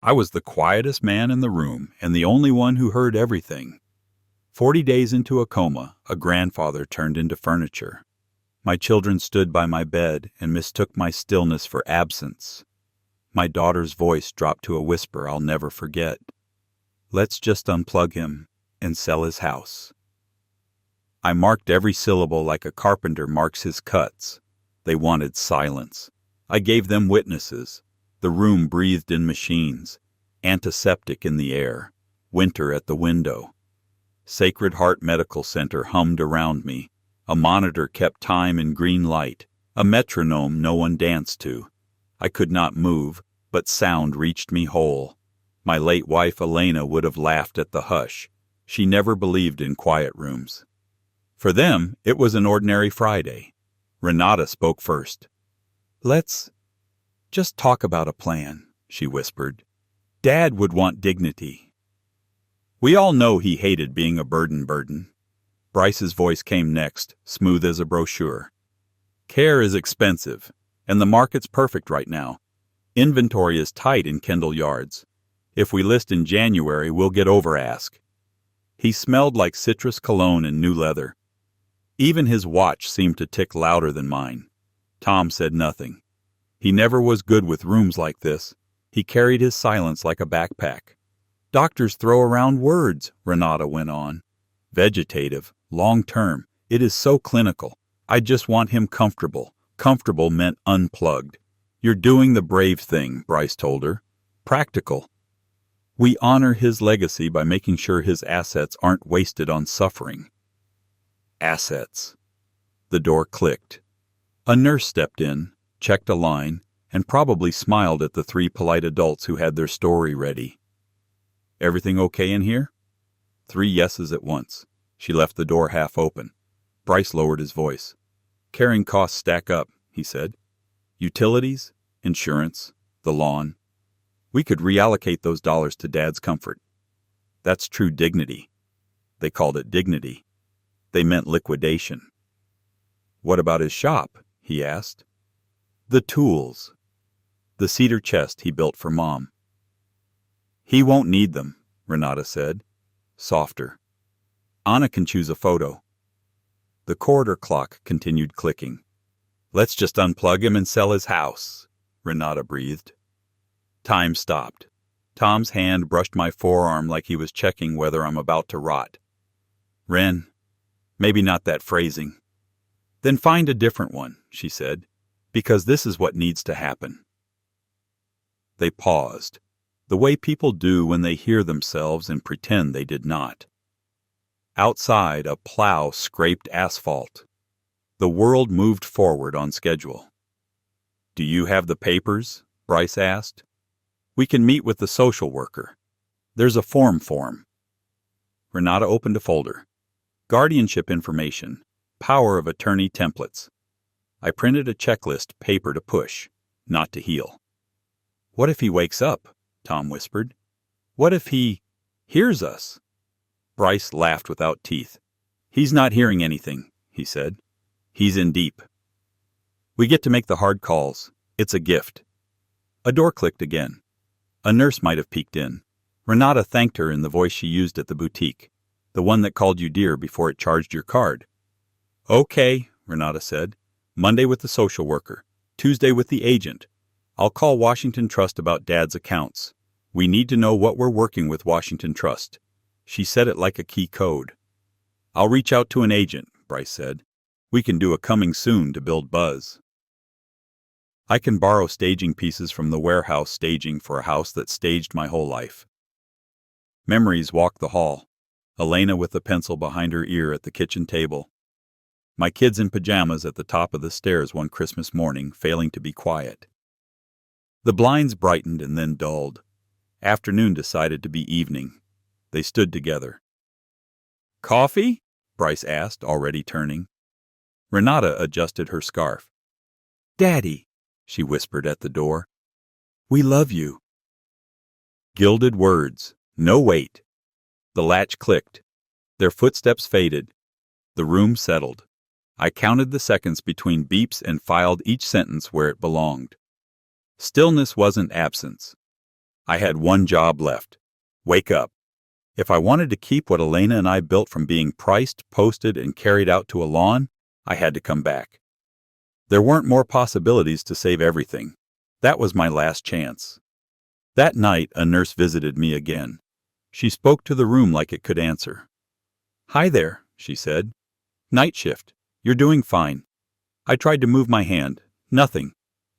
I was the quietest man in the room and the only one who heard everything. 40 days into a coma, a grandfather turned into furniture. My children stood by my bed and mistook my stillness for absence. My daughter's voice dropped to a whisper I'll never forget. Let's just unplug him and sell his house. I marked every syllable like a carpenter marks his cuts. They wanted silence. I gave them witnesses. The room breathed in machines, antiseptic in the air, winter at the window. Sacred Heart Medical Center hummed around me. A monitor kept time in green light, a metronome no one danced to. I could not move, but sound reached me whole. My late wife Elena would have laughed at the hush. She never believed in quiet rooms. For them, it was an ordinary Friday. Renata spoke first. Let's just talk about a plan, she whispered. Dad would want dignity. We all know he hated being a burden. Bryce's voice came next, smooth as a brochure. Care is expensive, and the market's perfect right now. Inventory is tight in Kendall Yards. If we list in January, we'll get over-ask. He smelled like citrus cologne and new leather. Even his watch seemed to tick louder than mine. Tom said nothing. He never was good with rooms like this. He carried his silence like a backpack. Doctors throw around words, Renata went on. Vegetative, long-term, it is so clinical. I just want him comfortable. Comfortable meant unplugged. You're doing the brave thing, Bryce told her. Practical. We honor his legacy by making sure his assets aren't wasted on suffering. Assets. The door clicked. A nurse stepped in, checked a line, and probably smiled at the 3 polite adults who had their story ready. Everything okay in here? 3 yeses at once. She left the door half open. Bryce lowered his voice. Carrying costs stack up, he said. Utilities, insurance, the lawn. We could reallocate those dollars to Dad's comfort. That's true dignity. They called it dignity. They meant liquidation. What about his shop? He asked. The tools. The cedar chest he built for Mom. He won't need them, Renata said, softer. Anna can choose a photo. The corridor clock continued clicking. Let's just unplug him and sell his house, Renata breathed. Time stopped. Tom's hand brushed my forearm like he was checking whether I'm about to rot. Ren, maybe not that phrasing. Then find a different one, she said, because this is what needs to happen. They paused, the way people do when they hear themselves and pretend they did not. Outside, a plow scraped asphalt. The world moved forward on schedule. Do you have the papers? Bryce asked. We can meet with the social worker. There's a form for him. Renata opened a folder. Guardianship information. Power of attorney templates. I printed a checklist, paper to push, not to heal. What if he wakes up? Tom whispered. What if he hears us? Bryce laughed without teeth. He's not hearing anything, he said. He's in deep. We get to make the hard calls. It's a gift. A door clicked again. A nurse might have peeked in. Renata thanked her in the voice she used at the boutique, the one that called you dear before it charged your card. Okay, Renata said. Monday with the social worker. Tuesday with the agent. I'll call Washington Trust about Dad's accounts. We need to know what we're working with Washington Trust. She said it like a key code. I'll reach out to an agent, Bryce said. We can do a coming soon to build buzz. I can borrow staging pieces from the warehouse staging for a house that staged my whole life. Memories walked the hall. Elena with a pencil behind her ear at the kitchen table. My kids in pajamas at the top of the stairs one Christmas morning, failing to be quiet. The blinds brightened and then dulled. Afternoon decided to be evening. They stood together. Coffee? Bryce asked, already turning. Renata adjusted her scarf. Daddy, she whispered at the door. We love you. Gilded words. No wait. The latch clicked. Their footsteps faded. The room settled. I counted the seconds between beeps and filed each sentence where it belonged. Stillness wasn't absence. I had one job left. Wake up. If I wanted to keep what Elena and I built from being priced, posted, and carried out to a lawn, I had to come back. There weren't more possibilities to save everything. That was my last chance. That night, a nurse visited me again. She spoke to the room like it could answer. "Hi there," she said. "Night shift. You're doing fine." I tried to move my hand. Nothing.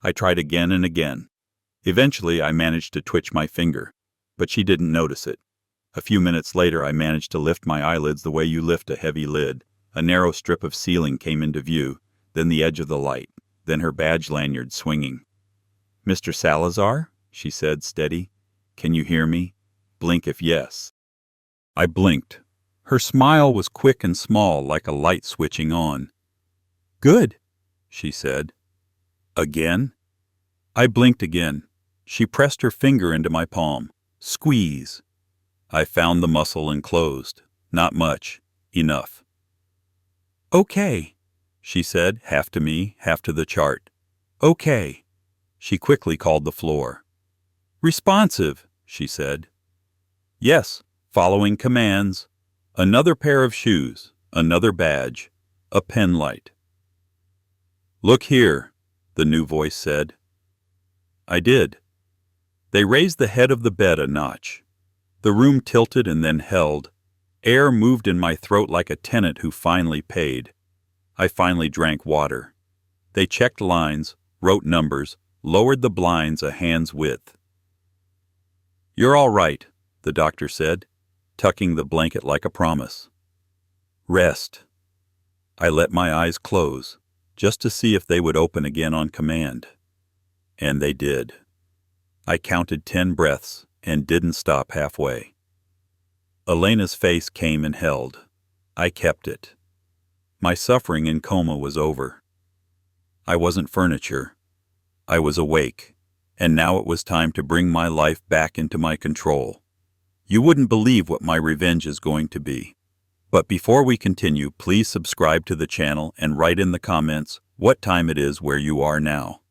I tried again and again. Eventually, I managed to twitch my finger, but she didn't notice it. A few minutes later, I managed to lift my eyelids the way you lift a heavy lid. A narrow strip of ceiling came into view, then the edge of the light, then her badge lanyard swinging. "Mr. Salazar?" she said, steady. "Can you hear me? Blink if yes." I blinked. Her smile was quick and small, like a light switching on. "Good," she said. "Again?" I blinked again. She pressed her finger into my palm. "Squeeze." I found the muscle and closed. Not much. Enough. "Okay," she said, half to me, half to the chart. "Okay." She quickly called the floor. "Responsive," she said. "Yes, following commands." Another pair of shoes, another badge, a pen light. "Look here," the new voice said. I did. They raised the head of the bed a notch. The room tilted and then held. Air moved in my throat like a tenant who finally paid. I finally drank water. They checked lines, wrote numbers, lowered the blinds a hand's width. "You're all right," the doctor said, tucking the blanket like a promise. "Rest." I let my eyes close, just to see if they would open again on command. And they did. I counted 10 breaths and didn't stop halfway. Elena's face came and held. I kept it. My suffering in coma was over. I wasn't furniture. I was awake, and now it was time to bring my life back into my control. You wouldn't believe what my revenge is going to be. But before we continue, please subscribe to the channel and write in the comments what time it is where you are now.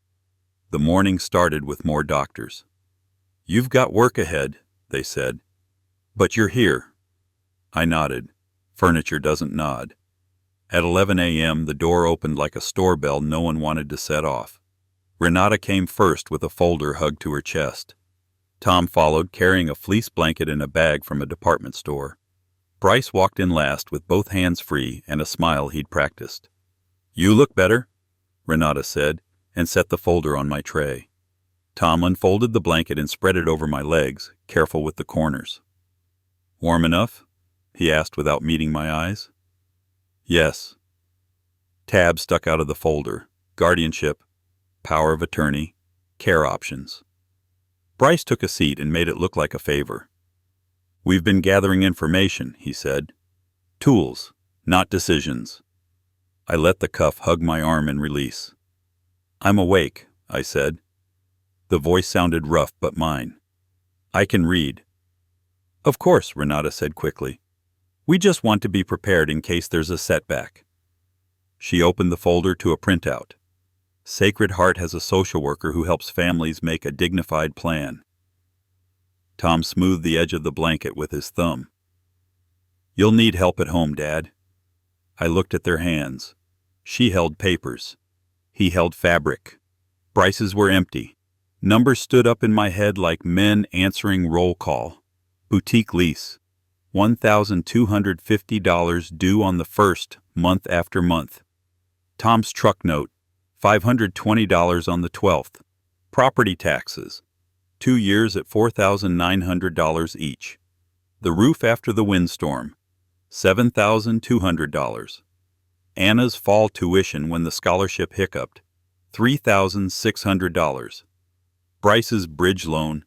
The morning started with more doctors. "You've got work ahead," they said. "But you're here." I nodded. Furniture doesn't nod. At 11 a.m., the door opened like a store bell no one wanted to set off. Renata came first with a folder hugged to her chest. Tom followed, carrying a fleece blanket in a bag from a department store. Bryce walked in last with both hands free and a smile he'd practiced. "You look better," Renata said, and set the folder on my tray. Tom unfolded the blanket and spread it over my legs, careful with the corners. "Warm enough?" he asked without meeting my eyes. "Yes." Tabs stuck out of the folder. Guardianship, power of attorney, care options. Bryce took a seat and made it look like a favor. "We've been gathering information," he said. "Tools, not decisions." I let the cuff hug my arm and release. "I'm awake," I said. The voice sounded rough but mine. "I can read." "Of course," Renata said quickly. "We just want to be prepared in case there's a setback." She opened the folder to a printout. Sacred Heart has a social worker who helps families make a dignified plan. Tom smoothed the edge of the blanket with his thumb. "You'll need help at home, Dad." I looked at their hands. She held papers. He held fabric. Bryce's were empty. Numbers stood up in my head like men answering roll call. Boutique lease. $1,250 due on the 1st, month after month. Tom's truck note. $520 on the 12th. Property taxes. 2 years at $4,900 each. The roof after the windstorm. $7,200. Anna's fall tuition when the scholarship hiccuped. $3,600. Bryce's bridge loan.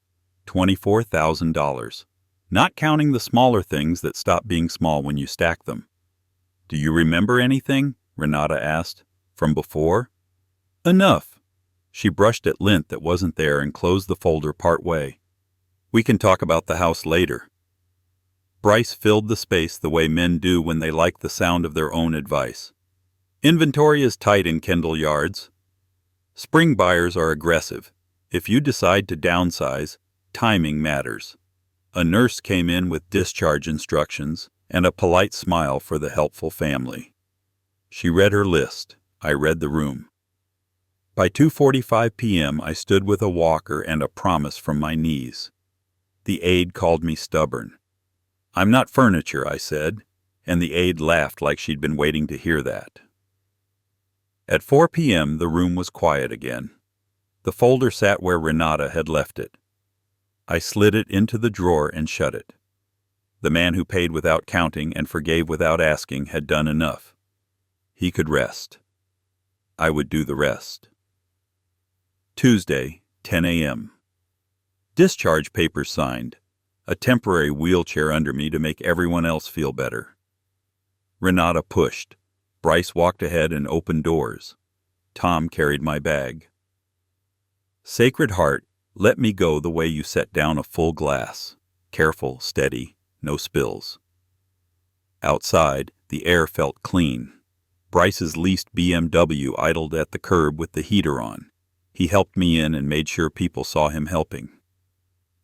$24,000. Not counting the smaller things that stop being small when you stack them. "Do you remember anything?" Renata asked. "From before?" "Enough." She brushed at lint that wasn't there and closed the folder part way. "We can talk about the house later." Bryce filled the space the way men do when they like the sound of their own advice. "Inventory is tight in Kendall Yards. Spring buyers are aggressive. If you decide to downsize, Timing matters. A nurse came in with discharge instructions and a polite smile for the helpful family. She read her list. I read the room. By 2:45 p.m. I stood with a walker and a promise from my knees. The aide called me stubborn. "I'm not furniture," I said, and the aide laughed like she'd been waiting to hear that. At 4 p.m. the room was quiet again. The folder sat where Renata had left it. I slid it into the drawer and shut it. The man who paid without counting and forgave without asking had done enough. He could rest. I would do the rest. Tuesday, 10 a.m. Discharge papers signed. A temporary wheelchair under me to make everyone else feel better. Renata pushed. Bryce walked ahead and opened doors. Tom carried my bag. Sacred Heart, let me go the way you set down a full glass. Careful, steady, no spills. Outside, the air felt clean. Bryce's leased BMW idled at the curb with the heater on. He helped me in and made sure people saw him helping.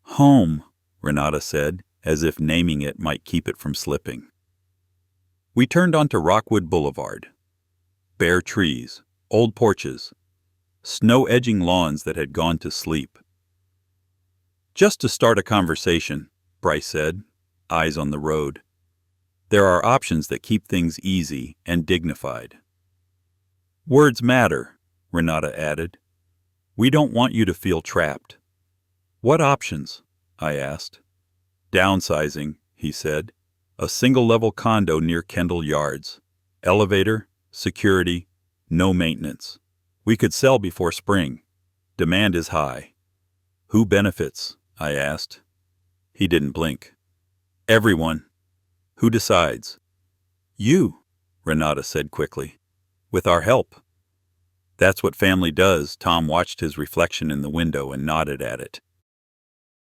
"Home," Renata said, as if naming it might keep it from slipping. We turned onto Rockwood Boulevard. Bare trees, old porches, snow-edging lawns that had gone to sleep. "Just to start a conversation," Bryce said, eyes on the road. "There are options that keep things easy and dignified." "Words matter," Renata added. "We don't want you to feel trapped." "What options?" I asked. "Downsizing," he said. "A single-level condo near Kendall Yards. Elevator, security, no maintenance. We could sell before spring. Demand is high." "Who benefits?" I asked. He didn't blink. "Everyone." "Who decides?" "You," Renata said quickly. "With our help." "That's what family does." Tom watched his reflection in the window and nodded at it.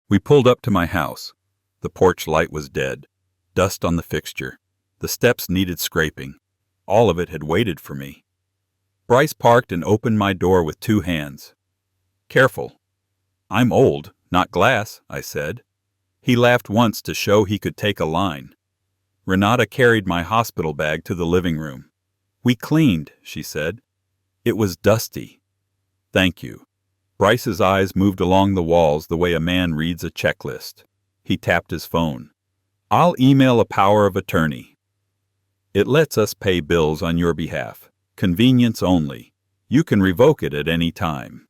We pulled up to my house. The porch light was dead. Dust on the fixture. The steps needed scraping. All of it had waited for me. Bryce parked and opened my door with 2 hands. "Careful." "I'm old, not glass," I said. He laughed once to show he could take a line. Renata carried my hospital bag to the living room. "We cleaned," she said. "It was dusty." "Thank you." Bryce's eyes moved along the walls the way a man reads a checklist. He tapped his phone. "I'll email a power of attorney. It lets us pay bills on your behalf. Convenience only. You can revoke it at any time."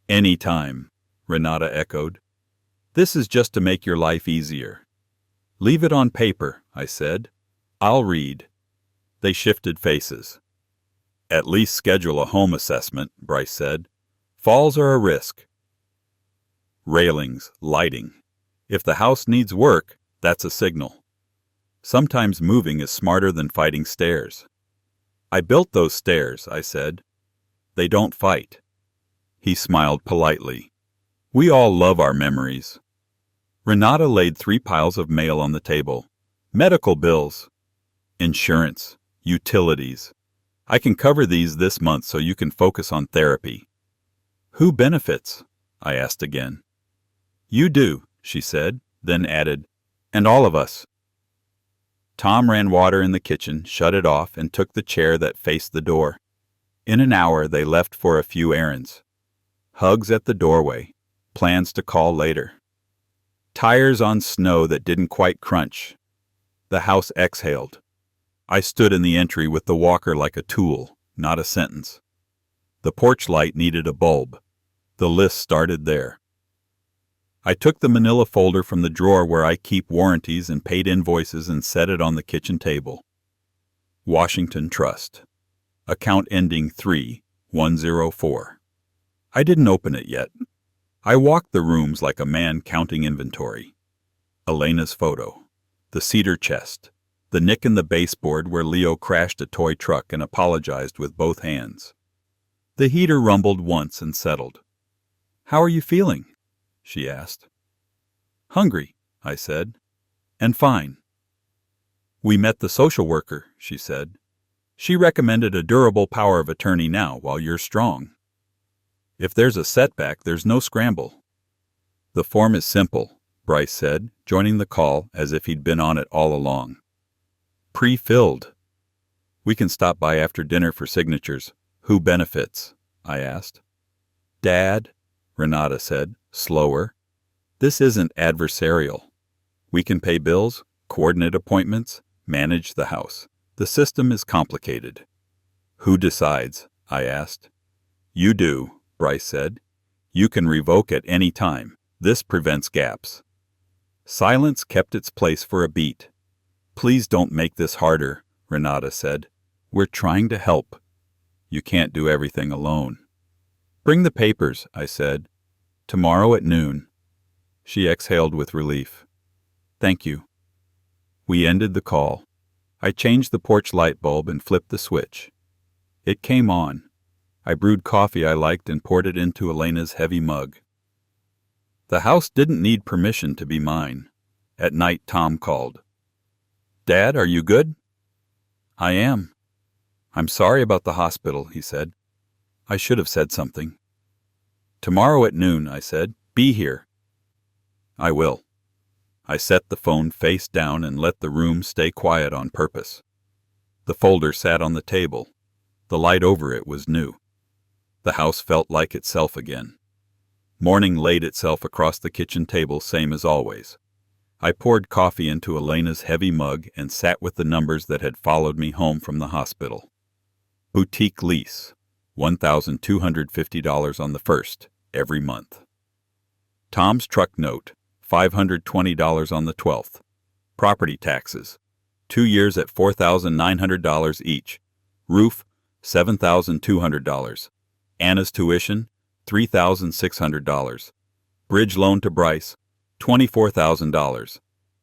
"Any time," Renata echoed. "This is just to make your life easier." "Leave it on paper," I said. "I'll read." They shifted faces. "At least schedule a home assessment," Bryce said. "Falls are a risk." Railings, lighting. If the house needs work, that's a signal. Sometimes moving is smarter than fighting stairs. "I built those stairs," I said. "They don't fight." He smiled politely. "We all love our memories." Renata laid 3 piles of mail on the table. "Medical bills. Insurance. Utilities. I can cover these this month so you can focus on therapy." "Who benefits?" I asked again. "You do," she said, then added, "and all of us." Tom ran water in the kitchen, shut it off, and took the chair that faced the door. In an hour they left for a few errands. Hugs at the doorway. Plans to call later. Tires on snow that didn't quite crunch. The house exhaled. I stood in the entry with the walker like a tool, not a sentence. The porch light needed a bulb. The list started there. I took the manila folder from the drawer where I keep warranties and paid invoices and set it on the kitchen table. Washington Trust. Account ending 3104. I didn't open it yet. I walked the rooms like a man counting inventory. Elena's photo. The cedar chest. The nick in the baseboard where Leo crashed a toy truck and apologized with both hands. The heater rumbled once and settled. "How are you feeling?" she asked. "Hungry," I said. "And fine." "We met the social worker," she said. "She recommended a durable power of attorney now while you're strong. If there's a setback, there's no scramble." The form is simple, Bryce said, joining the call as if he'd been on it all along. Pre-filled. We can stop by after dinner for signatures. Who benefits? I asked. Dad, Renata said, slower. This isn't adversarial. We can pay bills, coordinate appointments, manage the house. The system is complicated. Who decides? I asked. You do, Bryce said. You can revoke at any time. This prevents gaps. Silence kept its place for a beat. Please don't make this harder, Renata said. We're trying to help. You can't do everything alone. Bring the papers, I said. Tomorrow at noon. She exhaled with relief. Thank you. We ended the call. I changed the porch light bulb and flipped the switch. It came on. I brewed coffee I liked and poured it into Elena's heavy mug. The house didn't need permission to be mine. At night, Tom called. Dad, are you good? I am. I'm sorry about the hospital, he said. I should have said something. Tomorrow at noon, I said. Be here. I will. I set the phone face down and let the room stay quiet on purpose. The folder sat on the table. The light over it was new. The house felt like itself again. Morning laid itself across the kitchen table, same as always. I poured coffee into Elena's heavy mug and sat with the numbers that had followed me home from the hospital. Boutique lease, $1,250 on the 1st, every month. Tom's truck note, $520 on the 12th. Property taxes, 2 years at $4,900 each. Roof, $7,200. Anna's tuition, $3,600. Bridge loan to Bryce, $24,000.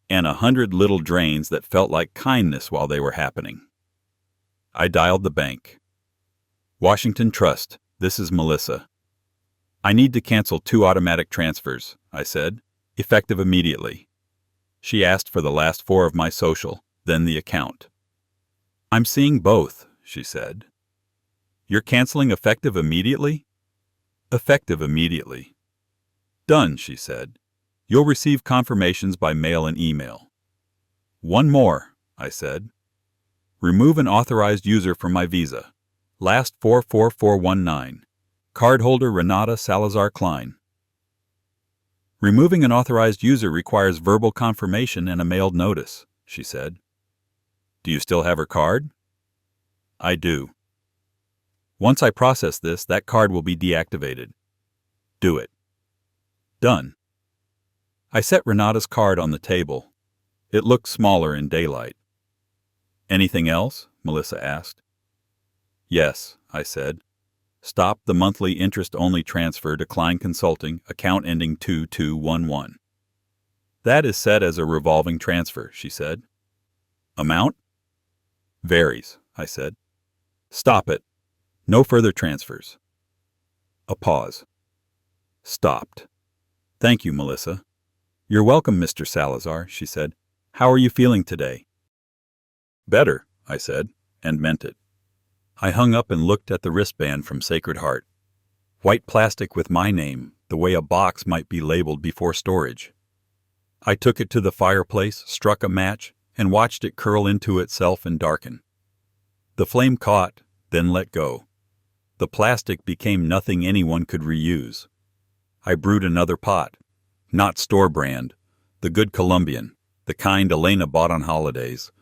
And 100 little drains that felt like kindness while they were happening. I dialed the bank. Washington Trust, this is Melissa. I need to cancel 2 automatic transfers, I said, effective immediately. She asked for the last 4 of my social, then the account. I'm seeing both, she said. You're canceling effective immediately? Effective immediately. Done, she said. You'll receive confirmations by mail and email. One more, I said. Remove an authorized user from my Visa. Last 44419. Cardholder Renata Salazar Klein. Removing an authorized user requires verbal confirmation and a mailed notice, she said. Do you still have her card? I do. Once I process this, that card will be deactivated. Do it. Done. I set Renata's card on the table. It looked smaller in daylight. Anything else? Melissa asked. Yes, I said. Stop the monthly interest-only transfer, decline consulting, account ending 2211. That is set as a revolving transfer, she said. Amount? Varies, I said. Stop it. No further transfers. A pause. Stopped. Thank you, Melissa. You're welcome, Mr. Salazar, she said. How are you feeling today? Better, I said, and meant it. I hung up and looked at the wristband from Sacred Heart. White plastic with my name, the way a box might be labeled before storage. I took it to the fireplace, struck a match, and watched it curl into itself and darken. The flame caught, then let go. The plastic became nothing anyone could reuse. I brewed another pot. Not store brand, the good Colombian, the kind Elena bought on holidays.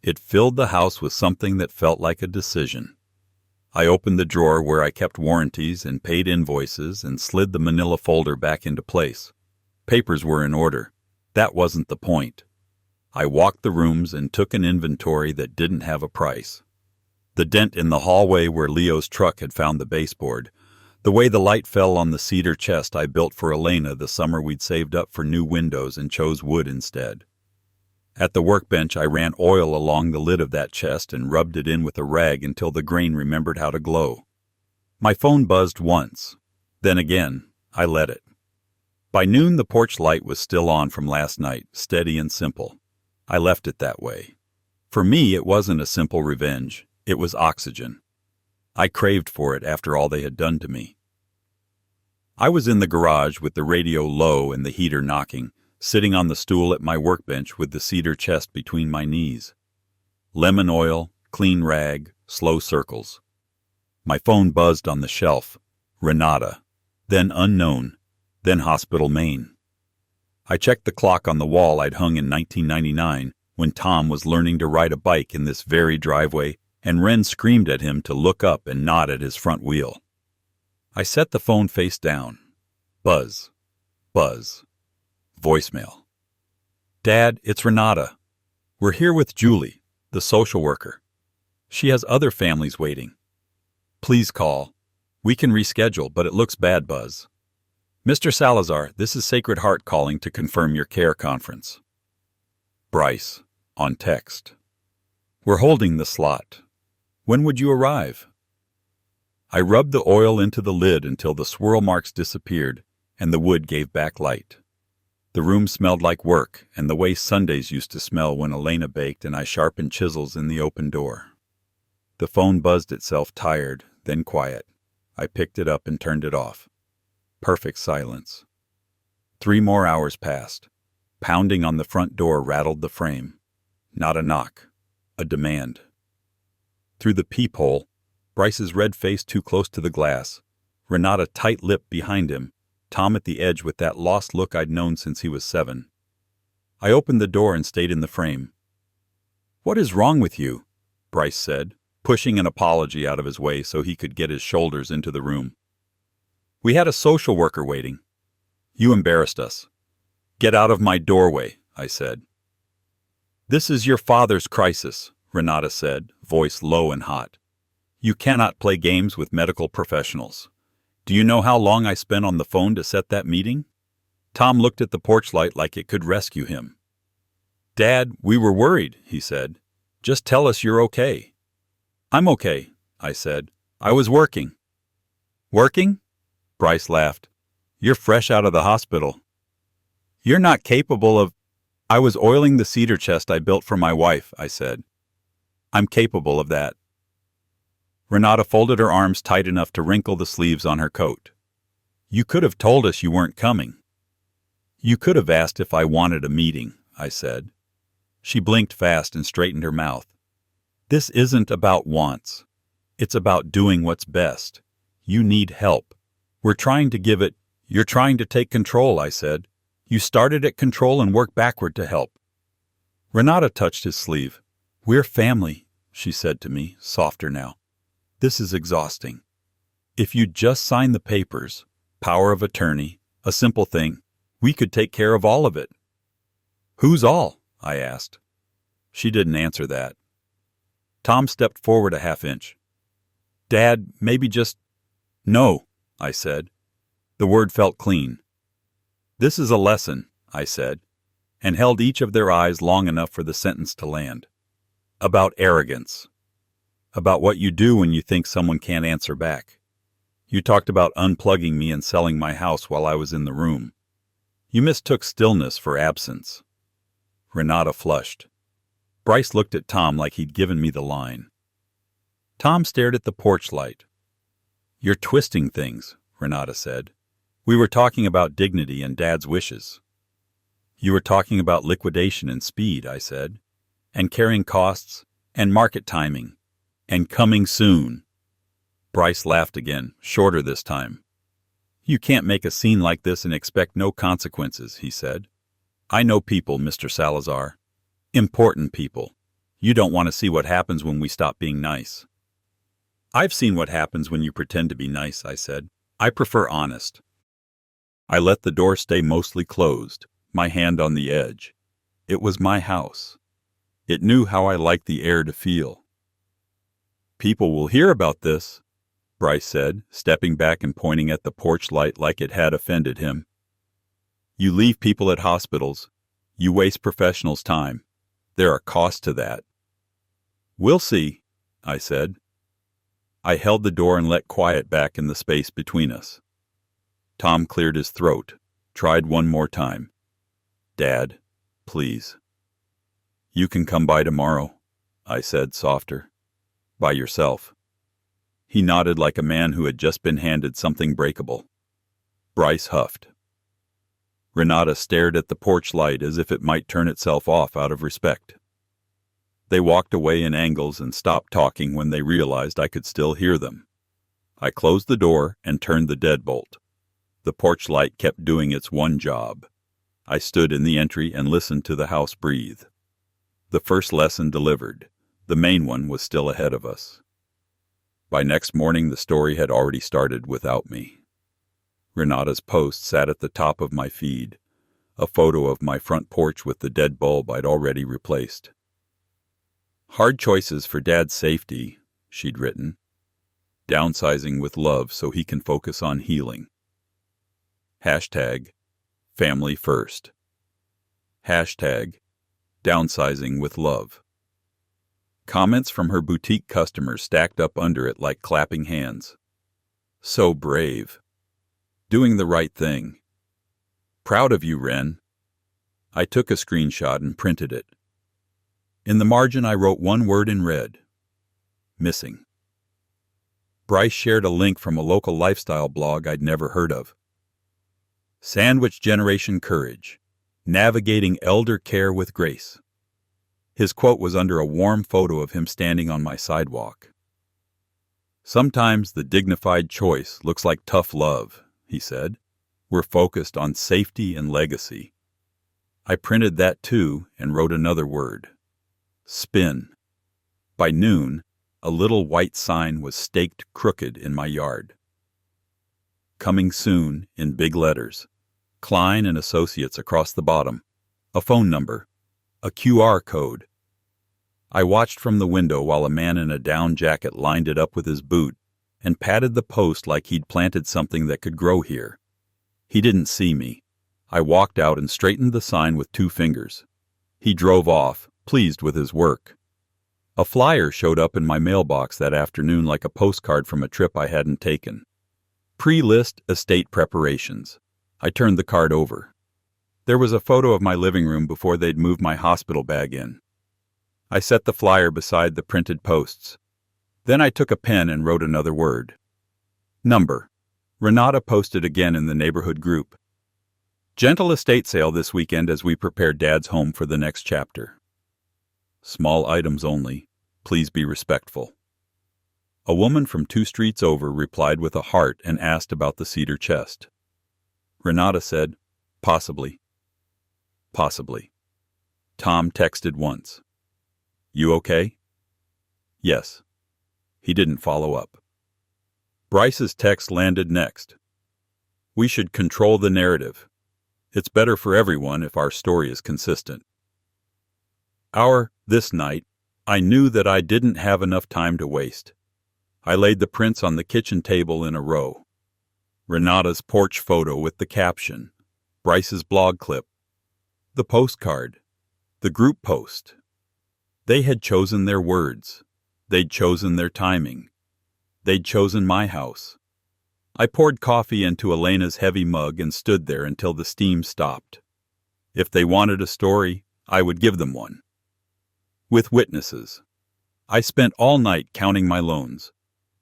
It filled the house with something that felt like a decision. I opened the drawer where I kept warranties and paid invoices and slid the manila folder back into place. Papers were in order. That wasn't the point. I walked the rooms and took an inventory that didn't have a price. The dent in the hallway where Leo's truck had found the baseboard, the way the light fell on the cedar chest I built for Elena the summer we'd saved up for new windows and chose wood instead. At the workbench, I ran oil along the lid of that chest and rubbed it in with a rag until the grain remembered how to glow. My phone buzzed once. Then again, I let it. By noon, the porch light was still on from last night, steady and simple. I left it that way. For me, it wasn't a simple revenge. It was oxygen. I craved for it after all they had done to me. I was in the garage with the radio low and the heater knocking, sitting on the stool at my workbench with the cedar chest between my knees. Lemon oil, clean rag, slow circles. My phone buzzed on the shelf. Renata. Then unknown. Then Hospital, Maine. I checked the clock on the wall I'd hung in 1999 when Tom was learning to ride a bike in this very driveway, and Wren screamed at him to look up and nod at his front wheel. I set the phone face down. Buzz. Buzz. Voicemail. Dad, it's Renata. We're here with Julie, the social worker. She has other families waiting. Please call. We can reschedule, but it looks bad, Buzz. Mr. Salazar, this is Sacred Heart calling to confirm your care conference. Bryce, on text. We're holding the slot. When would you arrive? I rubbed the oil into the lid until the swirl marks disappeared and the wood gave back light. The room smelled like work and the way Sundays used to smell when Elena baked and I sharpened chisels in the open door. The phone buzzed itself tired, then quiet. I picked it up and turned it off. Perfect silence. 3 more hours passed. Pounding on the front door rattled the frame. Not a knock. A demand. Through the peephole, Bryce's red face too close to the glass, Renata tight-lipped behind him, Tom at the edge with that lost look I'd known since he was 7. I opened the door and stayed in the frame. What is wrong with you? Bryce said, pushing an apology out of his way so he could get his shoulders into the room. We had a social worker waiting. You embarrassed us. Get out of my doorway, I said. This is your father's crisis, Renata said, voice low and hot. You cannot play games with medical professionals. Do you know how long I spent on the phone to set that meeting? Tom looked at the porch light like it could rescue him. Dad, we were worried, he said. Just tell us you're okay. I'm okay, I said. I was working. Working? Bryce laughed. You're fresh out of the hospital. You're not capable of... I was oiling the cedar chest I built for my wife, I said. I'm capable of that. Renata folded her arms tight enough to wrinkle the sleeves on her coat. You could have told us you weren't coming. You could have asked if I wanted a meeting, I said. She blinked fast and straightened her mouth. This isn't about wants. It's about doing what's best. You need help. We're trying to give it... You're trying to take control, I said. You started at control and worked backward to help. Renata touched his sleeve. We're family, she said to me, softer now. This is exhausting. If you'd just sign the papers, power of attorney, a simple thing, we could take care of all of it. Who's all? I asked. She didn't answer that. Tom stepped forward a half-inch. Dad, maybe just... No, I said. The word felt clean. This is a lesson, I said, and held each of their eyes long enough for the sentence to land. About arrogance. About what you do when you think someone can't answer back. You talked about unplugging me and selling my house while I was in the room. You mistook stillness for absence. Renata flushed. Bryce looked at Tom like he'd given me the line. Tom stared at the porch light. You're twisting things, Renata said. We were talking about dignity and Dad's wishes. You were talking about liquidation and speed, I said, and carrying costs, and market timing, and coming soon. Bryce laughed again, shorter this time. You can't make a scene like this and expect no consequences, he said. I know people, Mr. Salazar. Important people. You don't want to see what happens when we stop being nice. I've seen what happens when you pretend to be nice, I said. I prefer honest. I let the door stay mostly closed, my hand on the edge. It was my house. It knew how I liked the air to feel. People will hear about this, Bryce said, stepping back and pointing at the porch light like it had offended him. You leave people at hospitals. You waste professionals' time. There are costs to that. We'll see, I said. I held the door and let quiet back in the space between us. Tom cleared his throat, tried one more time. Dad, please. You can come by tomorrow, I said, softer. By yourself. He nodded like a man who had just been handed something breakable. Bryce huffed. Renata stared at the porch light as if it might turn itself off out of respect. They walked away in angles and stopped talking when they realized I could still hear them. I closed the door and turned the deadbolt. The porch light kept doing its one job. I stood in the entry and listened to the house breathe. The first lesson delivered. The main one was still ahead of us. By next morning, the story had already started without me. Renata's post sat at the top of my feed, a photo of my front porch with the dead bulb I'd already replaced. "Hard choices for Dad's safety," she'd written. "Downsizing with love so he can focus on healing." Hashtag family first. Hashtag downsizing with love. Comments from her boutique customers stacked up under it like clapping hands. "So brave. Doing the right thing. Proud of you, Ren." I took a screenshot and printed it. In the margin I wrote one word in red. Missing. Bryce shared a link from a local lifestyle blog I'd never heard of. Sandwich Generation Courage. Navigating Elder Care with Grace. His quote was under a warm photo of him standing on my sidewalk. "Sometimes the dignified choice looks like tough love," he said. "We're focused on safety and legacy." I printed that too and wrote another word. Spin. By noon, a little white sign was staked crooked in my yard. Coming soon, in big letters. Klein and Associates across the bottom. A phone number. A QR code. I watched from the window while a man in a down jacket lined it up with his boot and patted the post like he'd planted something that could grow here. He didn't see me. I walked out and straightened the sign with 2 fingers. He drove off, pleased with his work. A flyer showed up in my mailbox that afternoon like a postcard from a trip I hadn't taken. Pre-list estate preparations. I turned the card over. There was a photo of my living room before they'd moved my hospital bag in. I set the flyer beside the printed posts. Then I took a pen and wrote another word. Number. Renata posted again in the neighborhood group. Gentle estate sale this weekend as we prepare Dad's home for the next chapter. Small items only. Please be respectful. A woman from 2 streets over replied with a heart and asked about the cedar chest. Renata said, "Possibly." Possibly. Tom texted once. "You okay?" "Yes." He didn't follow up. Bryce's text landed next. "We should control the narrative. It's better for everyone if our story is consistent." This night, I knew that I didn't have enough time to waste. I laid the prints on the kitchen table in a row. Renata's porch photo with the caption, Bryce's blog clip, the postcard, the group post. They had chosen their words. They'd chosen their timing. They'd chosen my house. I poured coffee into Elena's heavy mug and stood there until the steam stopped. If they wanted a story, I would give them one. With witnesses. I spent all night counting my loans.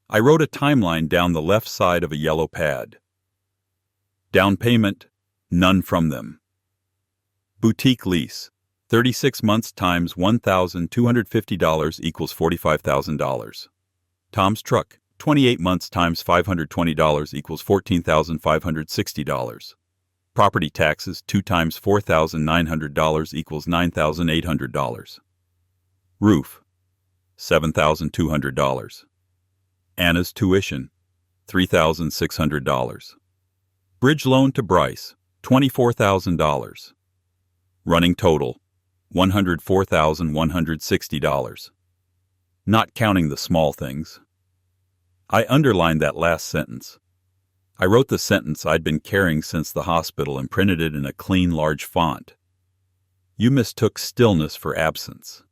I wrote a timeline down the left side of a yellow pad. Down payment, none from them. Boutique lease, 36 months times $1,250 equals $45,000. Tom's truck, 28 months times $520 equals $14,560. Property taxes, 2 times $4,900 equals $9,800. Roof, $7,200. Anna's tuition, $3,600. Bridge loan to Bryce, $24,000. Running total, $104,160. Not counting the small things. I underlined that last sentence. I wrote the sentence I'd been carrying since the hospital and printed it in a clean, large font. You mistook stillness for absence.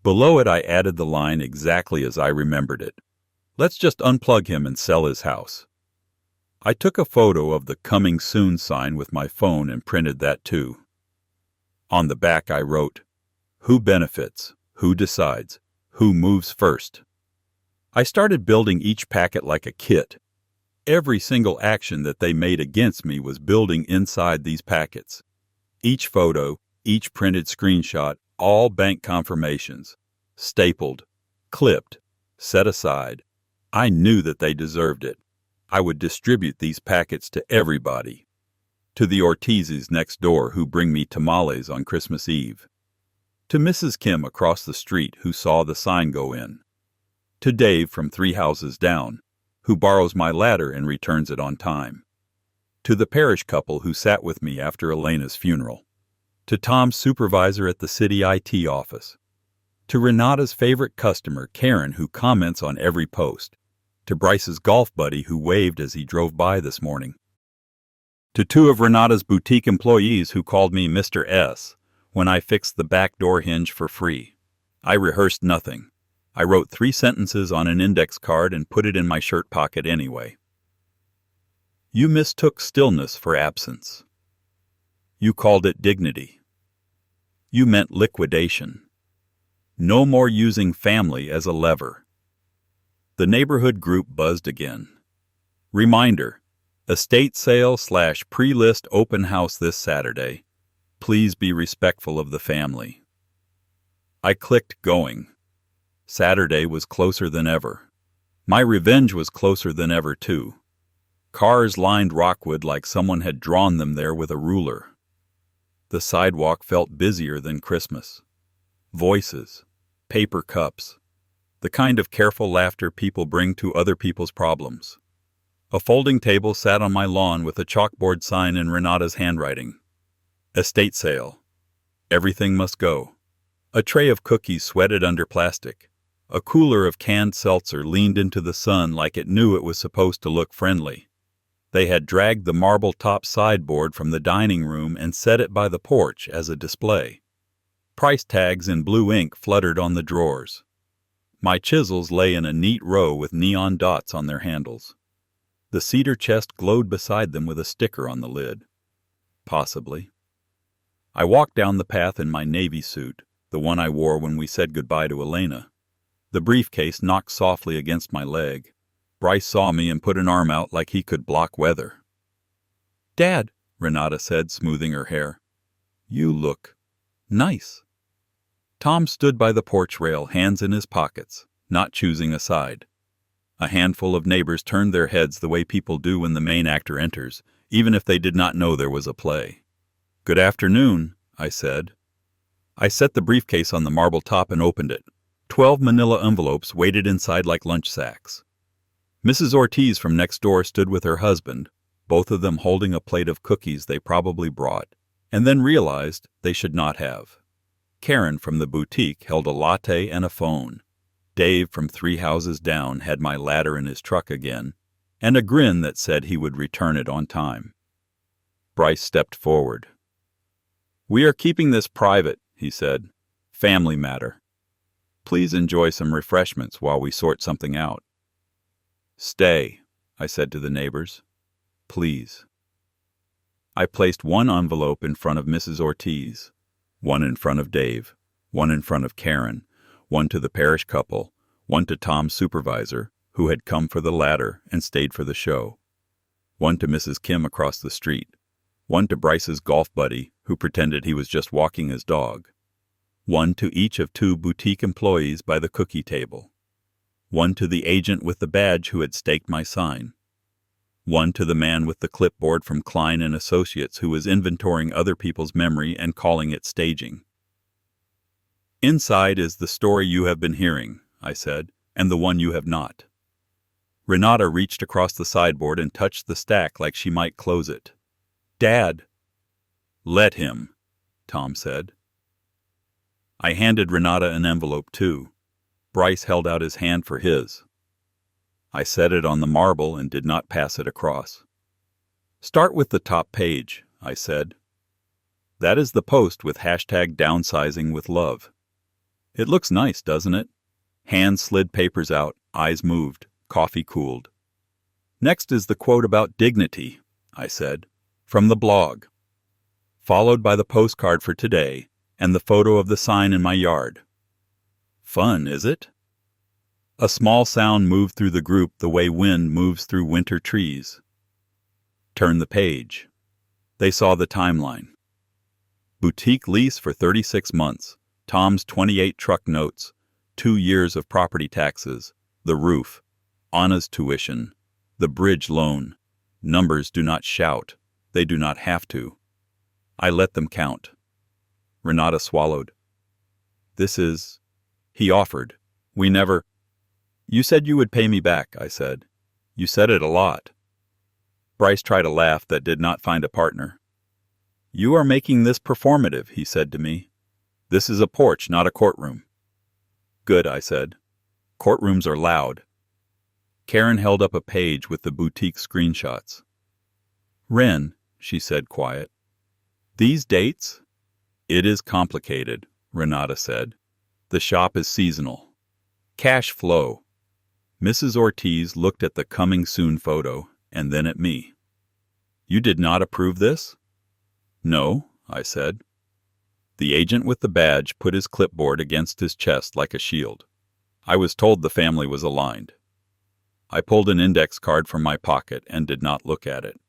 Below it I added the line exactly as I remembered it. Let's just unplug him and sell his house. I took a photo of the coming soon sign with my phone and printed that too. On the back I wrote, who benefits, who decides, who moves first. I started building each packet like a kit. Every single action that they made against me was building inside these packets. Each photo, each printed screenshot, all bank confirmations. Stapled, clipped, set aside. I knew that they deserved it. I would distribute these packets to everybody. To the Ortizes next door who bring me tamales on Christmas Eve. To Mrs. Kim across the street who saw the sign go in. To Dave from 3 houses down, who borrows my ladder and returns it on time. To the parish couple who sat with me after Elena's funeral. To Tom's supervisor at the city IT office. To Renata's favorite customer, Karen, who comments on every post. To Bryce's golf buddy who waved as he drove by this morning. To 2 of Renata's boutique employees who called me Mr. S when I fixed the back door hinge for free. I rehearsed nothing. I wrote 3 sentences on an index card and put it in my shirt pocket anyway. You mistook stillness for absence. You called it dignity. You meant liquidation. No more using family as a lever. The neighborhood group buzzed again. Reminder, estate sale / pre-list open house this Saturday. Please be respectful of the family. I clicked going. Saturday was closer than ever. My revenge was closer than ever, too. Cars lined Rockwood like someone had drawn them there with a ruler. The sidewalk felt busier than Christmas. Voices, paper cups, the kind of careful laughter people bring to other people's problems. A folding table sat on my lawn with a chalkboard sign in Renata's handwriting. Estate sale. Everything must go. A tray of cookies sweated under plastic. A cooler of canned seltzer leaned into the sun like it knew it was supposed to look friendly. They had dragged the marble-top sideboard from the dining room and set it by the porch as a display. Price tags in blue ink fluttered on the drawers. My chisels lay in a neat row with neon dots on their handles. The cedar chest glowed beside them with a sticker on the lid. Possibly. I walked down the path in my navy suit, the one I wore when we said goodbye to Elena. The briefcase knocked softly against my leg. Bryce saw me and put an arm out like he could block weather. "Dad," Renata said, smoothing her hair. "You look nice." Tom stood by the porch rail, hands in his pockets, not choosing a side. A handful of neighbors turned their heads the way people do when the main actor enters, even if they did not know there was a play. "Good afternoon," I said. I set the briefcase on the marble top and opened it. 12 manila envelopes waited inside like lunch sacks. Mrs. Ortiz from next door stood with her husband, both of them holding a plate of cookies they probably brought, and then realized they should not have. Karen from the boutique held a latte and a phone. Dave from 3 houses down had my ladder in his truck again, and a grin that said he would return it on time. Bryce stepped forward. "We are keeping this private," he said. "Family matter. Please enjoy some refreshments while we sort something out." "Stay," I said to the neighbors. "Please." I placed one envelope in front of Mrs. Ortiz, one in front of Dave, one in front of Karen, one to the parish couple, one to Tom's supervisor, who had come for the ladder and stayed for the show, one to Mrs. Kim across the street, one to Bryce's golf buddy, who pretended he was just walking his dog, one to each of 2 boutique employees by the cookie table, one to the agent with the badge who had staked my sign, one to the man with the clipboard from Klein and Associates who was inventorying other people's memory and calling it staging. "Inside is the story you have been hearing," I said, "and the one you have not." Renata reached across the sideboard and touched the stack like she might close it. "Dad." "Let him," Tom said. I handed Renata an envelope, too. Bryce held out his hand for his. I set it on the marble and did not pass it across. "Start with the top page," I said. "That is the post with hashtag downsizing with love. It looks nice, doesn't it?" Hands slid papers out, eyes moved, coffee cooled. "Next is the quote about dignity," I said, "from the blog. Followed by the postcard for today and the photo of the sign in my yard. Fun, is it?" A small sound moved through the group the way wind moves through winter trees. Turn the page. They saw the timeline. Boutique lease for 36 months, Tom's 28 truck notes, 2 years of property taxes, the roof, Anna's tuition, the bridge loan. Numbers do not shout. They do not have to. I let them count. Renata swallowed. This is... He offered. We never... You said you would pay me back, I said. You said it a lot. Bryce tried a laugh that did not find a partner. You are making this performative, he said to me. This is a porch, not a courtroom. Good, I said. Courtrooms are loud. Karen held up a page with the boutique screenshots. Ren, she said quiet. These dates? It is complicated, Renata said. The shop is seasonal. Cash flow. Mrs. Ortiz looked at the coming soon photo and then at me. You did not approve this? No, I said. The agent with the badge put his clipboard against his chest like a shield. I was told the family was aligned. I pulled an index card from my pocket and did not look at it.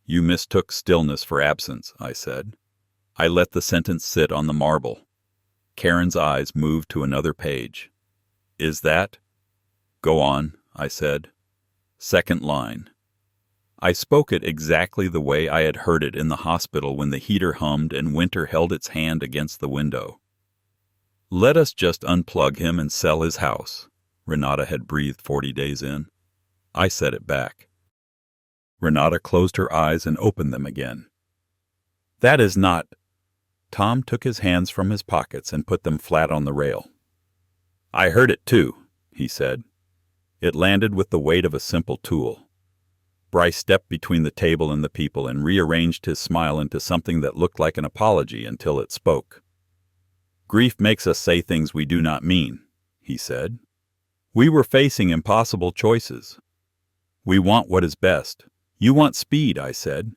You mistook stillness for absence, I said. I let the sentence sit on the marble. Karen's eyes moved to another page. Is that? Go on, I said. Second line. I spoke it exactly the way I had heard it in the hospital when the heater hummed and winter held its hand against the window. Let us just unplug him and sell his house, Renata had breathed 40 days in. I said it back. Renata closed her eyes and opened them again. That is not... Tom took his hands from his pockets and put them flat on the rail. I heard it too, he said. It landed with the weight of a simple tool. Bryce stepped between the table and the people and rearranged his smile into something that looked like an apology until it spoke. Grief makes us say things we do not mean, he said. We were facing impossible choices. We want what is best. You want speed, I said.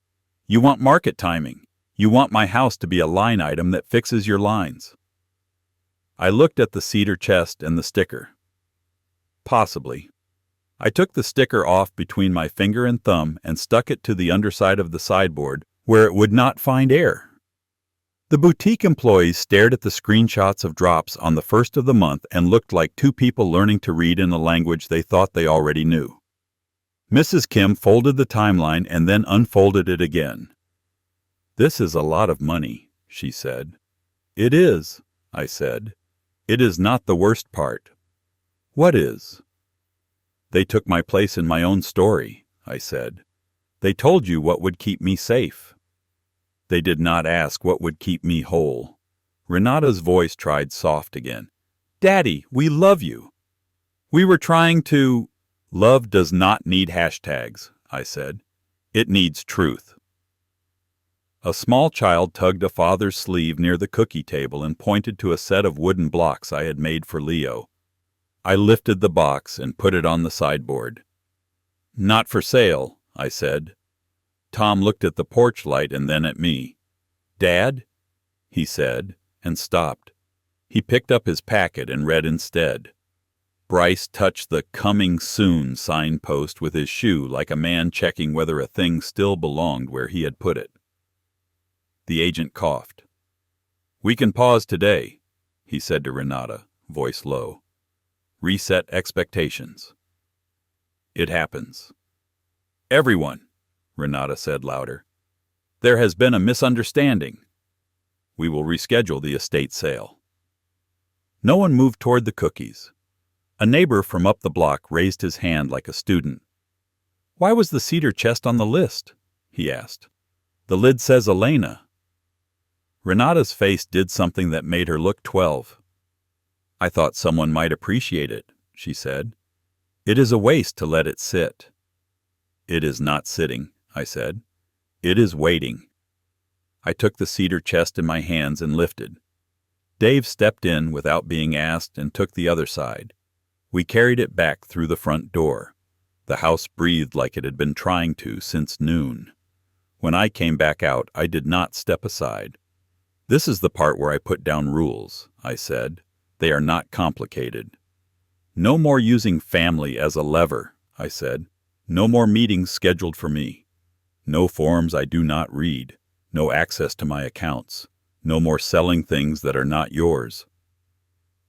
You want market timing. You want my house to be a line item that fixes your lines. I looked at the cedar chest and the sticker. Possibly. I took the sticker off between my finger and thumb and stuck it to the underside of the sideboard where it would not find air. The boutique employees stared at the screenshots of drops on the first of the month and looked like two people learning to read in a language they thought they already knew. Mrs. Kim folded the timeline and then unfolded it again. This is a lot of money, she said. It is, I said. It is not the worst part. What is? They took my place in my own story, I said. They told you what would keep me safe. They did not ask what would keep me whole. Renata's voice tried soft again. Daddy, we love you. We were trying to... Love does not need hashtags, I said. It needs truth. A small child tugged a father's sleeve near the cookie table and pointed to a set of wooden blocks I had made for Leo. I lifted the box and put it on the sideboard. Not for sale, I said. Tom looked at the porch light and then at me. Dad? He said, and stopped. He picked up his packet and read instead. Bryce touched the "Coming Soon" signpost with his shoe like a man checking whether a thing still belonged where he had put it. The agent coughed. We can pause today, he said to Renata, voice low. Reset expectations. It happens. Everyone, Renata said louder. There has been a misunderstanding. We will reschedule the estate sale. No one moved toward the cookies. A neighbor from up the block raised his hand like a student. Why was the cedar chest on the list? He asked. The lid says Elena. Renata's face did something that made her look 12. I thought someone might appreciate it, she said. It is a waste to let it sit. It is not sitting, I said. It is waiting. I took the cedar chest in my hands and lifted. Dave stepped in without being asked and took the other side. We carried it back through the front door. The house breathed like it had been trying to since noon. When I came back out, I did not step aside. This is the part where I put down rules, I said. They are not complicated. No more using family as a lever, I said. No more meetings scheduled for me. No forms I do not read. No access to my accounts. No more selling things that are not yours.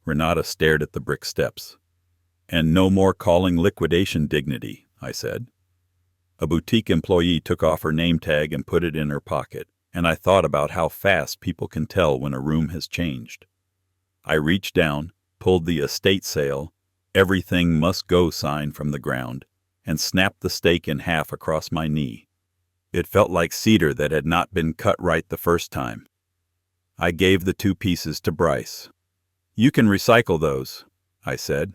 Renata stared at the brick steps. And no more calling liquidation dignity, I said. A boutique employee took off her name tag and put it in her pocket, and I thought about how fast people can tell when a room has changed. I reached down, pulled the estate sale, everything must go sign from the ground, and snapped the stake in half across my knee. It felt like cedar that had not been cut right the first time. I gave the 2 pieces to Bryce. You can recycle those, I said.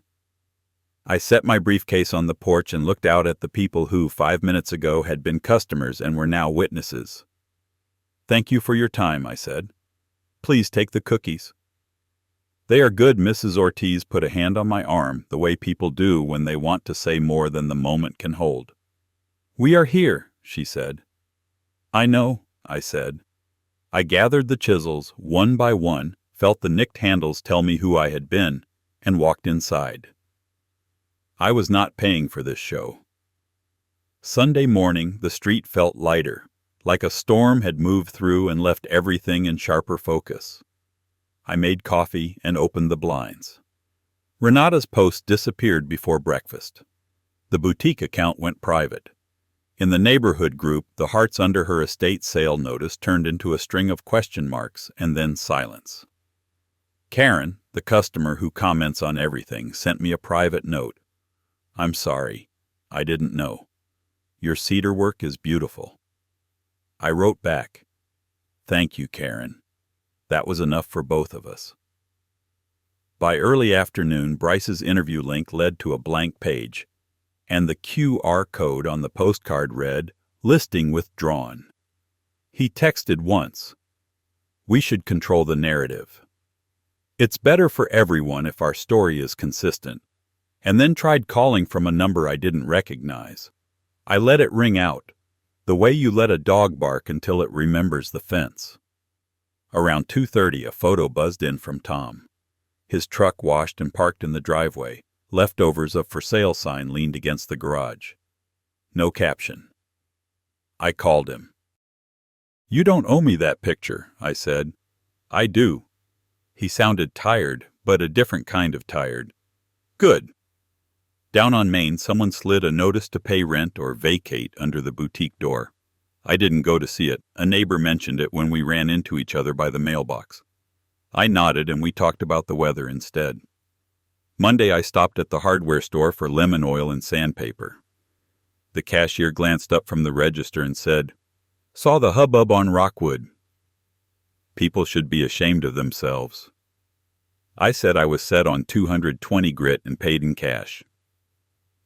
I set my briefcase on the porch and looked out at the people who 5 minutes ago had been customers and were now witnesses. Thank you for your time, I said. Please take the cookies. They are good. Mrs. Ortiz put a hand on my arm, the way people do when they want to say more than the moment can hold. We are here, she said. I know, I said. I gathered the chisels, one by one, felt the nicked handles tell me who I had been, and walked inside. I was not paying for this show. Sunday morning, the street felt lighter, like a storm had moved through and left everything in sharper focus. I made coffee and opened the blinds. Renata's post disappeared before breakfast. The boutique account went private. In the neighborhood group, the hearts under her estate sale notice turned into a string of question marks and then silence. Karen, the customer who comments on everything, sent me a private note. I'm sorry. I didn't know. Your cedar work is beautiful. I wrote back, Thank you, Karen. That was enough for both of us. By early afternoon, Bryce's interview link led to a blank page, and the QR code on the postcard read, Listing withdrawn. He texted once, We should control the narrative. It's better for everyone if our story is consistent, and then tried calling from a number I didn't recognize. I let it ring out, the way you let a dog bark until it remembers the fence. Around 2:30, a photo buzzed in from Tom. His truck washed and parked in the driveway. Leftovers of for sale sign leaned against the garage. No caption. I called him. You don't owe me that picture, I said. I do. He sounded tired, but a different kind of tired. Good. Down on Main, someone slid a notice to pay rent or vacate under the boutique door. I didn't go to see it. A neighbor mentioned it when we ran into each other by the mailbox. I nodded and we talked about the weather instead. Monday I stopped at the hardware store for lemon oil and sandpaper. The cashier glanced up from the register and said, Saw the hubbub on Rockwood. People should be ashamed of themselves. I said I was set on 220 grit and paid in cash.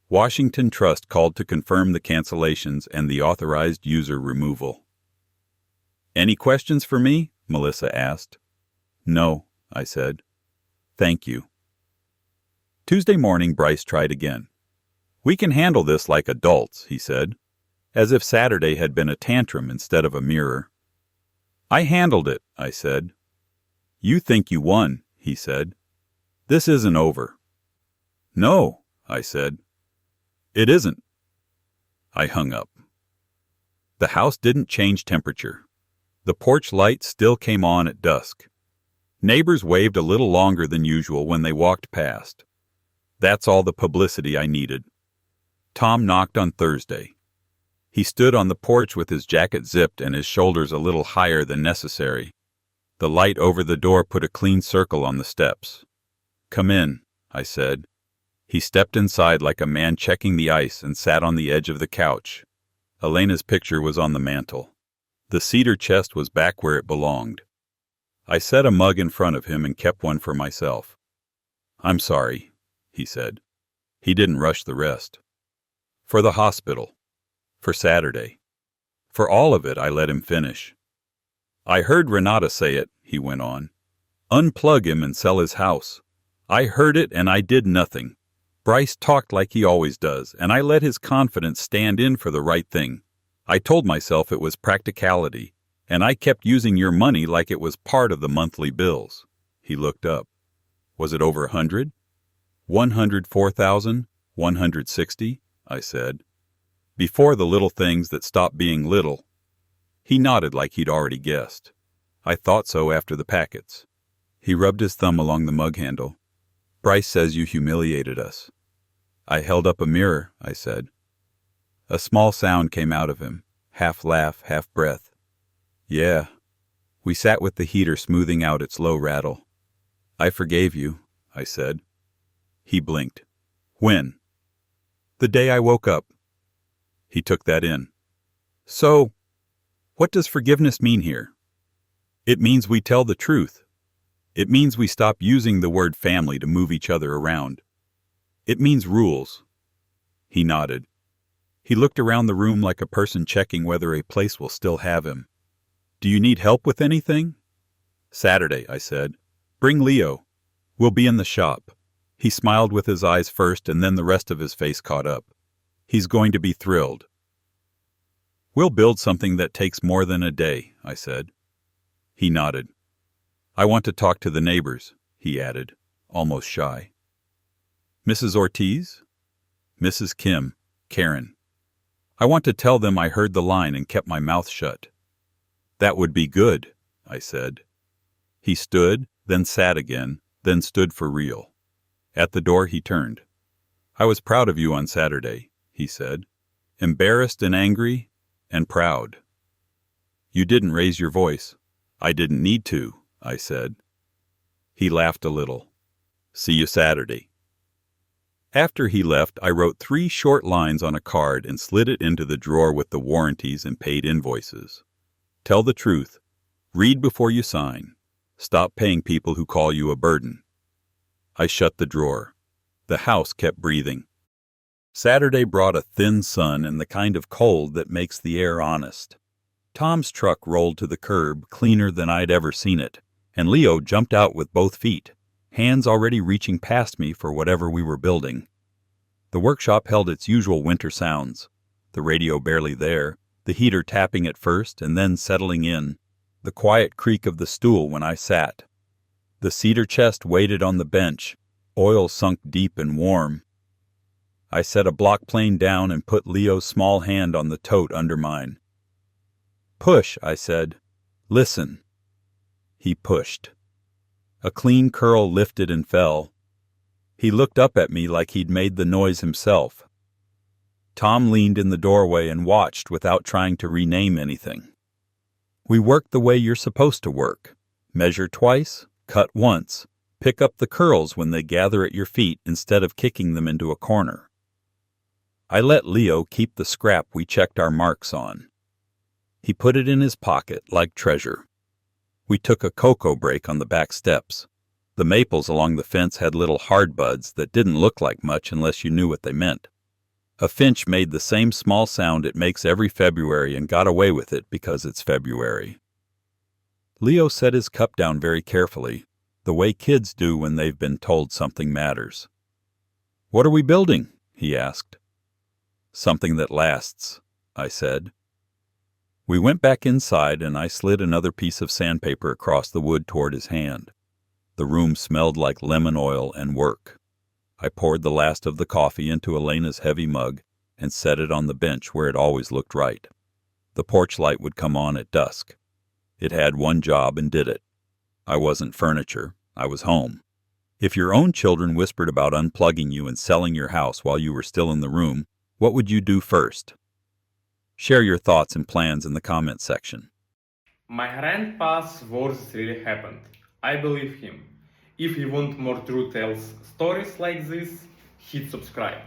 Washington Trust called to confirm the cancellations and the authorized user removal. Any questions for me? Melissa asked. No, I said. Thank you. Tuesday morning, Bryce tried again. We can handle this like adults, he said, as if Saturday had been a tantrum instead of a mirror. I handled it, I said. You think you won, he said. This isn't over. No, I said. It isn't. I hung up. The house didn't change temperature. The porch light still came on at dusk. Neighbors waved a little longer than usual when they walked past. That's all the publicity I needed. Tom knocked on Thursday. He stood on the porch with his jacket zipped and his shoulders a little higher than necessary. The light over the door put a clean circle on the steps. Come in, I said. He stepped inside like a man checking the ice and sat on the edge of the couch. Elena's picture was on the mantel. The cedar chest was back where it belonged. I set a mug in front of him and kept one for myself. I'm sorry, he said. He didn't rush the rest. For the hospital. For Saturday. For all of it, I let him finish. I heard Renata say it, he went on. Unplug him and sell his house. I heard it and I did nothing. Bryce talked like he always does, and I let his confidence stand in for the right thing. I told myself it was practicality, and I kept using your money like it was part of the monthly bills. He looked up. Was it over 100? 104,160, I said. Before the little things that stop being little. He nodded like he'd already guessed. I thought so after the packets. He rubbed his thumb along the mug handle. Bryce says you humiliated us. I held up a mirror, I said. A small sound came out of him, half laugh, half breath. Yeah. We sat with the heater smoothing out its low rattle. I forgave you, I said. He blinked. When? The day I woke up. He took that in. So, what does forgiveness mean here? It means we tell the truth. It means we stop using the word family to move each other around. It means rules. He nodded. He looked around the room like a person checking whether a place will still have him. Do you need help with anything? Saturday, I said. Bring Leo. We'll be in the shop. He smiled with his eyes first, and then the rest of his face caught up. He's going to be thrilled. We'll build something that takes more than a day, I said. He nodded. I want to talk to the neighbors, he added, almost shy. Mrs. Ortiz? Mrs. Kim, Karen. I want to tell them I heard the line and kept my mouth shut. That would be good, I said. He stood, then sat again, then stood for real. At the door he turned. I was proud of you on Saturday, he said. Embarrassed and angry and proud. You didn't raise your voice. I didn't need to, I said. He laughed a little. See you Saturday. After he left, I wrote 3 short lines on a card and slid it into the drawer with the warranties and paid invoices. Tell the truth. Read before you sign. Stop paying people who call you a burden. I shut the drawer. The house kept breathing. Saturday brought a thin sun and the kind of cold that makes the air honest. Tom's truck rolled to the curb, cleaner than I'd ever seen it, and Leo jumped out with both feet, hands already reaching past me for whatever we were building. The workshop held its usual winter sounds, the radio barely there, the heater tapping at first and then settling in, the quiet creak of the stool when I sat. The cedar chest waited on the bench, oil sunk deep and warm. I set a block plane down and put Leo's small hand on the tote under mine. Push, I said. Listen. He pushed. A clean curl lifted and fell. He looked up at me like he'd made the noise himself. Tom leaned in the doorway and watched without trying to rename anything. We work the way you're supposed to work. Measure twice, cut once, pick up the curls when they gather at your feet instead of kicking them into a corner. I let Leo keep the scrap we checked our marks on. He put it in his pocket like treasure. We took a cocoa break on the back steps. The maples along the fence had little hard buds that didn't look like much unless you knew what they meant. A finch made the same small sound it makes every February and got away with it because it's February. Leo set his cup down very carefully, the way kids do when they've been told something matters. What are we building? He asked. Something that lasts, I said. We went back inside and I slid another piece of sandpaper across the wood toward his hand. The room smelled like lemon oil and work. I poured the last of the coffee into Elena's heavy mug and set it on the bench where it always looked right. The porch light would come on at dusk. It had one job and did it. I wasn't furniture. I was home. If your own children whispered about unplugging you and selling your house while you were still in the room, what would you do first? Share your thoughts and plans in the comment section. My grandpa's words really happened. I believe him. If you want more true tales stories like this, hit subscribe.